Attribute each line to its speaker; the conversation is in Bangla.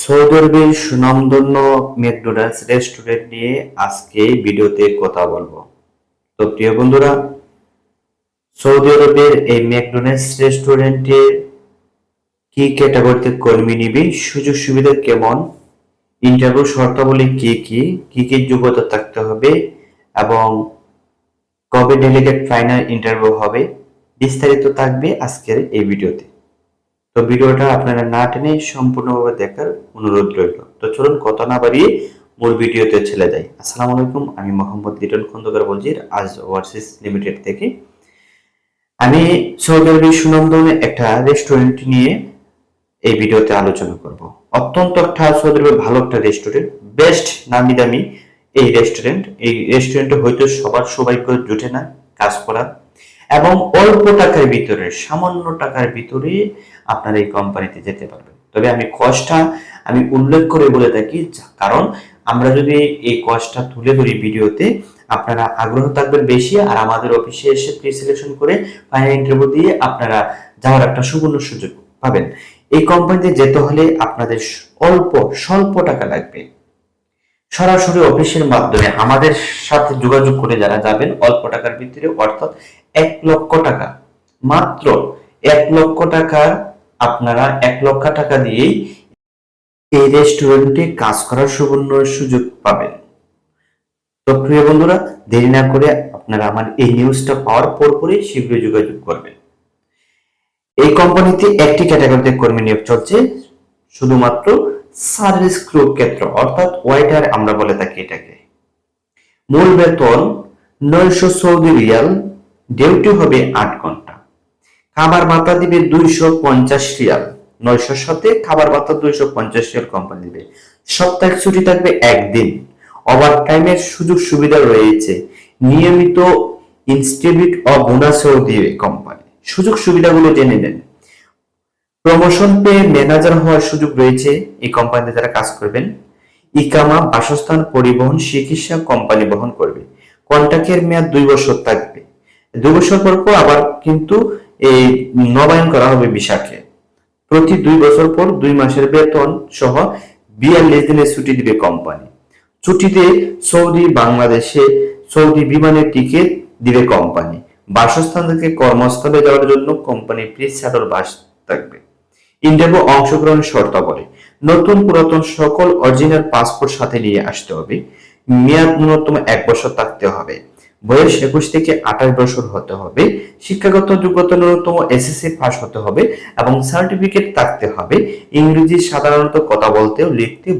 Speaker 1: সৌদি আরবের সুনামধন্য ম্যাকডোনাল্ডস রেস্টুরেন্ট নিয়ে আজকে ভিডিওতে কথা বলবো। তো প্রিয় বন্ধুরা, সৌদি আরবের এই ম্যাকডোনাল্ডস রেস্টুরেন্টে কি ক্যাটাগরিতে কর্মী নিবে, সুযোগ সুবিধা কেমন, ইন্টারভিউ শর্তাবলী কি কি যোগ্যতা থাকতে হবে এবং কবে ডেলিগেট ফাইনাল ইন্টারভিউ হবে, বিস্তারিত থাকবে আজকের এই ভিডিওতে। তো ভিডিওটা আপনারা না টেনে সম্পূর্ণভাবে দেখার অনুরোধ রইল। তো চলুন কথা না বাড়িয়ে মূল ভিডিওতে চলে যাই। আসসালামু আলাইকুম, আমি মোহাম্মদ লিটন খন্দকার বলছি আজ ওভারসিজ লিমিটেড থেকে। আমি সৌদি আরবের সুনামধন্য একটা রেস্টুরেন্ট নিয়ে এই ভিডিওতে আলোচনা করব। অত্যন্ত একটা সৌদি আরবের ভালো একটা রেস্টুরেন্ট, বেস্ট নামি দামি এই রেস্টুরেন্টে হয়তো সবার সৌভাগ্য জুটে না কাজ করা, এবং অল্প টাকার ভিতরে, সামান্য টাকার ভিতরে আপনারা এই কোম্পানিতে যেতে পারবেন। তবে আমি কষ্টটা উল্লেখ করে বলে থাকি, কারণ আমরা যদি এই কষ্টটা তুলে ধরি ভিডিওতে, আপনারা আগ্রহ থাকবেন বেশি, আর আমাদের অফিসে এসে প্রি সিলেকশন করে ফাইনাল ইন্টারভিউ দিয়ে আপনারা যাওয়ার একটা সুবর্ণ সুযোগ পাবেন। এই কোম্পানিতে যেতে হলে আপনাদের স্বল্প টাকা লাগবে। সরাসরি অফিসের মাধ্যমে আমাদের সাথে যোগাযোগ করে যারা যাবেন অল্প টাকার ভিতরে, অর্থাৎ 1 লক্ষ টাকা, মাত্র 1 লক্ষ টাকা, আপনারা 1 লক্ষ টাকা দিয়েই এই রেস্টুরেন্টে কাজ করার সুবর্ণ সুযোগ পাবেন। তো প্রিয় বন্ধুরা, দেরি না করে আপনারা আমার এই নিউজটা পাওয়ার পরই শীঘ্রই যোগাযোগ করবেন। এই কোম্পানিতে একটি ক্যাটাগরিতে কর্মী নিয়োগ চলছে, শুধুমাত্র সার্ভিস ক্রু ক্ষেত্র, অর্থাৎ ওয়েটার আমরা বলে থাকি এটাকে। মূল বেতন 900 সৌদি রিয়াল, ডিউটি হবে 8 ঘন্টা, খাবার ভাতা দিবে 250 রিয়াল, 900 সাথে খাবার ভাতা 250 রিয়াল কোম্পানি দিবে। সপ্তাহে ছুটি থাকবে একদিন, ওভার টাইমের সুযোগ সুবিধা রয়েছে, নিয়মিত ইনস্টিটিউট অফ বোনাসও দিবে কোম্পানি। সুযোগ সুবিধাগুলো জেনে নেন। প্রমোশন পেয়ে ম্যানেজার হওয়ার সুযোগ রয়েছে এই কোম্পানিতে যারা কাজ করবেন। ইকামা, বাসস্থান, পরিবহন, চিকিৎসা কোম্পানি বহন করবে। কন্ট্রাক্টের মেয়াদ 2 বছর থাকবে। 2 বছর পর আবার কিন্তু এই নবায়ন করা হবে ভিসাকে। প্রতি 2 বছর পর 2 মাসের বেতন সহ 42 দিনের ছুটি দিবে কোম্পানি। ছুটিতে বাংলাদেশে সৌদি বিমানের টিকিট দিবে কোম্পানি। বাসস্থান থেকে কর্মস্থলে যাওয়ার জন্য কোম্পানি ফ্রি শাটল বাস থাকবে। ইন্টারভিউ অংশগ্রহণের শর্তাবলী: নতুন পুরাতন সকল অরিজিনাল পাসপোর্ট সাথে নিয়ে আসতে হবে। মেয়াদ ন্যূনতম 1 বছর থাকতে হবে। বয়স 21 থেকে 28 বছর হতে হবে। শিক্ষাগত যোগ্যতা ন্যূনতম এসএসসি পাস হতে হবে এবং সার্টিফিকেট থাকতে হবে। ইংরেজি সাধারণত কথা বলতে ও লিখতে